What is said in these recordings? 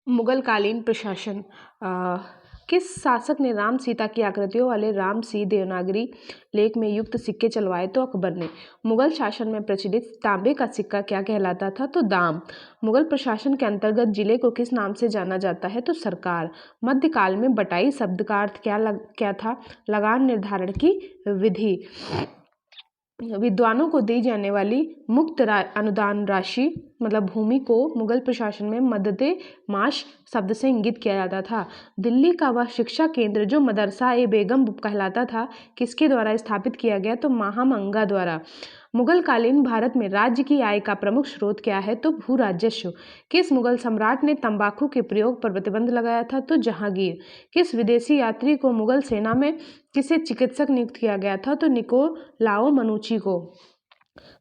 मुगल कालीन प्रशासन किस शासक ने राम सीता की आकृतियों वाले राम सी देवनागरी लेख में युक्त सिक्के चलवाए? तो अकबर ने। मुगल शासन में प्रचलित तांबे का सिक्का क्या कहलाता था? तो दाम। मुगल प्रशासन के अंतर्गत जिले को किस नाम से जाना जाता है? तो सरकार। मध्यकाल में बटाई शब्द का अर्थ क्या था? लगान निर्धारण की विधि। विद्वानों को दी जाने वाली मुक्त अनुदान राशि मतलब भूमि को मुगल प्रशासन में मददे माश शब्द से इंगित किया जाता था। दिल्ली का वह शिक्षा केंद्र जो मदरसा ए बेगम कहलाता था, किसके द्वारा स्थापित किया गया? तो महामंगा द्वारा। मुगल कालीन भारत में राज्य की आय का प्रमुख स्रोत क्या है? तो भू राजस्व। किस मुगल सम्राट ने तंबाकू के प्रयोग पर प्रतिबंध लगाया था? तो जहांगीर। किस विदेशी यात्री को मुगल सेना में किसे चिकित्सक नियुक्त किया गया था? तो निकोलाओ मनुची को।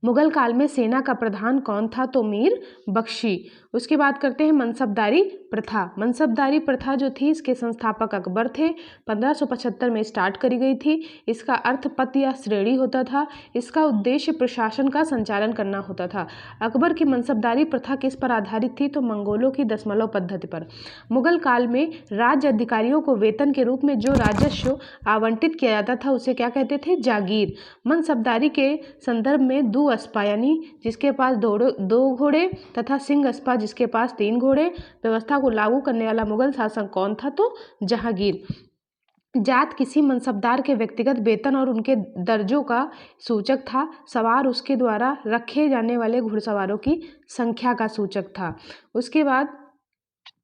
मुगल काल में सेना का प्रधान कौन था? तो मीर बख्शी। उसके बाद करते हैं मनसबदारी प्रथा। मनसबदारी प्रथा जो थी इसके संस्थापक अकबर थे। 1575 में स्टार्ट करी गई थी। इसका अर्थ पद या श्रेणी होता था। इसका उद्देश्य प्रशासन का संचालन करना होता था। अकबर की मनसबदारी प्रथा किस पर आधारित थी? तो मंगोलों की दशमलव पद्धति पर। मुगल काल में राज्य अधिकारियों को वेतन के रूप में जो राजस्व आवंटित किया जाता था उसे क्या कहते थे? जागीर। मनसबदारी के संदर्भ में दो अस्पा यानी जिसके पास दो घोड़े तथा सिंह अस्पा जिसके पास 3 घोड़े व्यवस्था को लागू करने वाला मुगल शासक कौन था? तो जहांगीर। जात किसी मनसबदार के व्यक्तिगत वेतन और उनके दर्जों का सूचक था। सवार उसके द्वारा रखे जाने वाले घुड़सवारों की संख्या का सूचक था। उसके बाद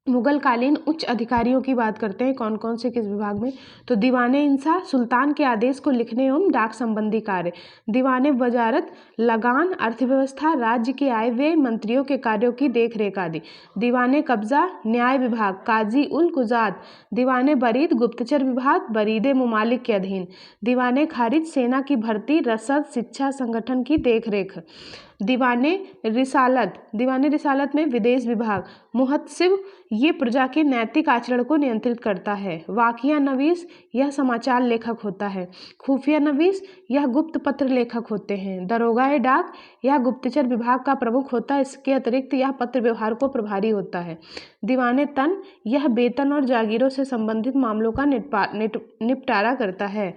मुगल कालीन उच्च अधिकारियों की बात करते हैं, कौन कौन से किस विभाग में? तो दीवाने इंसा सुल्तान के आदेश को लिखने एवं डाक संबंधी कार्य। दीवाने वजारत लगान अर्थव्यवस्था राज्य के आय व्यय मंत्रियों के कार्यों की देखरेख आदि। दीवाने कब्जा न्याय विभाग काजी उल कुजात। दीवाने बरीद गुप्तचर विभाग बरीदे मुमालिक के अधीन। दीवाने खारिज सेना की भर्ती रसद शिक्षा संगठन की देखरेख। दीवाने रिसालत में विदेश विभाग। मुहतसिब ये प्रजा के नैतिक आचरण को नियंत्रित करता है। वाकिया नवीस यह समाचार लेखक होता है। खुफिया नवीस यह गुप्त पत्र लेखक होते हैं। दरोगाए डाक यह गुप्तचर विभाग का प्रमुख होता है। इसके अतिरिक्त यह पत्र व्यवहार को प्रभारी होता है। दीवाने तन यह वेतन और जागीरों से संबंधित मामलों का निपटारा करता है।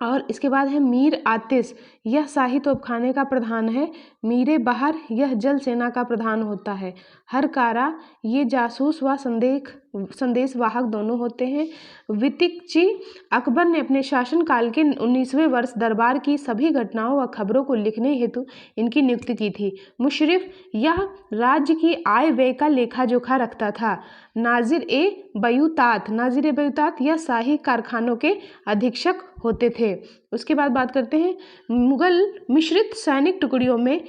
और इसके बाद है मीर आतिश यह शाही तोपखाने का प्रधान है। मीरे बहार यह जल सेना का प्रधान होता है। हर कारा ये जासूस व संदेश वाहक दोनों होते हैं। वितिकची अकबर ने अपने शासन काल के 19वें वर्ष दरबार की सभी घटनाओं व खबरों को लिखने हेतु इनकी नियुक्ति की थी। मुशर्रिफ यह राज्य की आय व्यय का लेखा जोखा रखता था। नाजिर ए बयूतात यह शाही कारखानों के अधीक्षक होते थे। उसके बाद बात करते हैं मुगल मिश्रित सैनिक टुकड़ियों में